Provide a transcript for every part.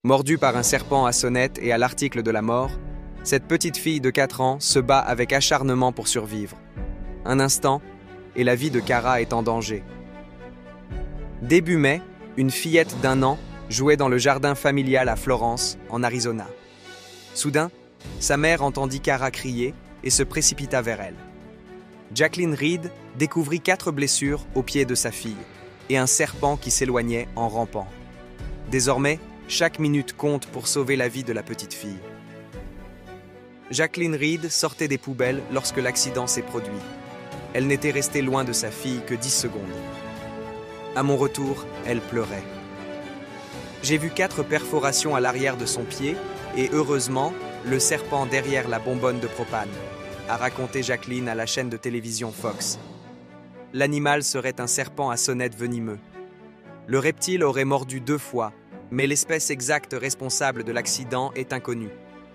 Mordue par un serpent à sonnette et à l'article de la mort, cette petite fille de 4 ans se bat avec acharnement pour survivre. Un instant, et la vie de Cara est en danger. Début mai, une fillette d'1 an jouait dans le jardin familial à Florence, en Arizona. Soudain, sa mère entendit Cara crier et se précipita vers elle. Jacqueline Reed découvrit 4 blessures au pied de sa fille et un serpent qui s'éloignait en rampant. Désormais, chaque minute compte pour sauver la vie de la petite fille. Jacqueline Reed sortait des poubelles lorsque l'accident s'est produit. Elle n'était restée loin de sa fille que 10 secondes. À mon retour, elle pleurait. J'ai vu 4 perforations à l'arrière de son pied et heureusement, le serpent derrière la bonbonne de propane, a raconté Jacqueline à la chaîne de télévision Fox. L'animal serait un serpent à sonnette venimeux. Le reptile aurait mordu 2 fois, mais l'espèce exacte responsable de l'accident est inconnue.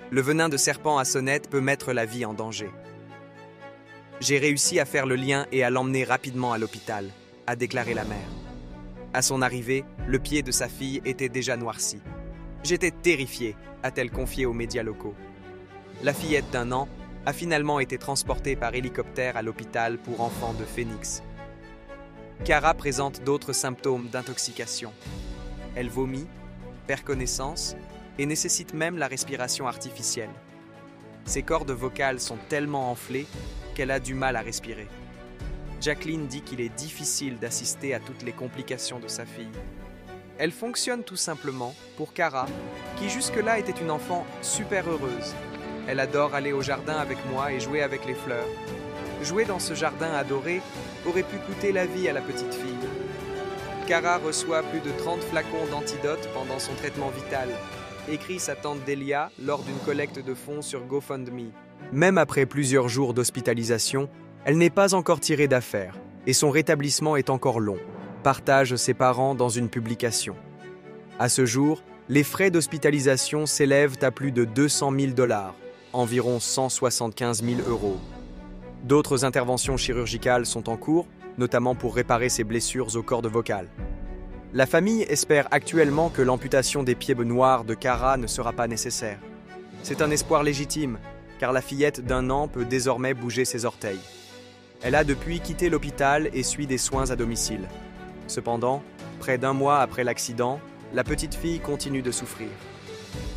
Le venin de serpent à sonnette peut mettre la vie en danger. J'ai réussi à faire le lien et à l'emmener rapidement à l'hôpital, a déclaré la mère. À son arrivée, le pied de sa fille était déjà noirci. J'étais terrifiée, a-t-elle confié aux médias locaux. La fillette d'1 an a finalement été transportée par hélicoptère à l'hôpital pour enfants de Phoenix. Cara présente d'autres symptômes d'intoxication. Elle vomit, perd connaissance et nécessite même la respiration artificielle. Ses cordes vocales sont tellement enflées qu'elle a du mal à respirer. Jacqueline dit qu'il est difficile d'assister à toutes les complications de sa fille. Elle fonctionne tout simplement pour Cara, qui jusque-là était une enfant super heureuse. Elle adore aller au jardin avec moi et jouer avec les fleurs. Jouer dans ce jardin adoré aurait pu coûter la vie à la petite fille. Cara reçoit plus de 30 flacons d'antidote pendant son traitement vital, écrit sa tante Delia lors d'une collecte de fonds sur GoFundMe. Même après plusieurs jours d'hospitalisation, elle n'est pas encore tirée d'affaire et son rétablissement est encore long, partagent ses parents dans une publication. À ce jour, les frais d'hospitalisation s'élèvent à plus de 200 000 $, environ 175 000 €. D'autres interventions chirurgicales sont en cours, notamment pour réparer ses blessures aux cordes vocales. La famille espère actuellement que l'amputation des pieds noirs de Cara ne sera pas nécessaire. C'est un espoir légitime, car la fillette d'1 an peut désormais bouger ses orteils. Elle a depuis quitté l'hôpital et suit des soins à domicile. Cependant, près d'1 mois après l'accident, la petite fille continue de souffrir.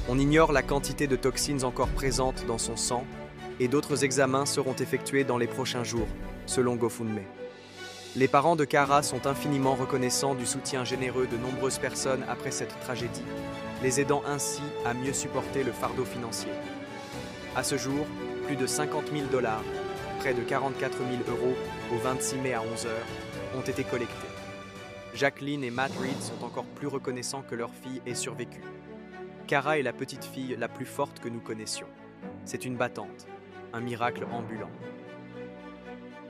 On ignore la quantité de toxines encore présentes dans son sang et d'autres examens seront effectués dans les prochains jours, selon GoFundMe. Les parents de Cara sont infiniment reconnaissants du soutien généreux de nombreuses personnes après cette tragédie, les aidant ainsi à mieux supporter le fardeau financier. À ce jour, plus de 50 000 $, près de 44 000 € au 26 mai à 11 h, ont été collectés. Jacqueline et Matt Reed sont encore plus reconnaissants que leur fille ait survécu. Cara est la petite fille la plus forte que nous connaissions. C'est une battante, un miracle ambulant.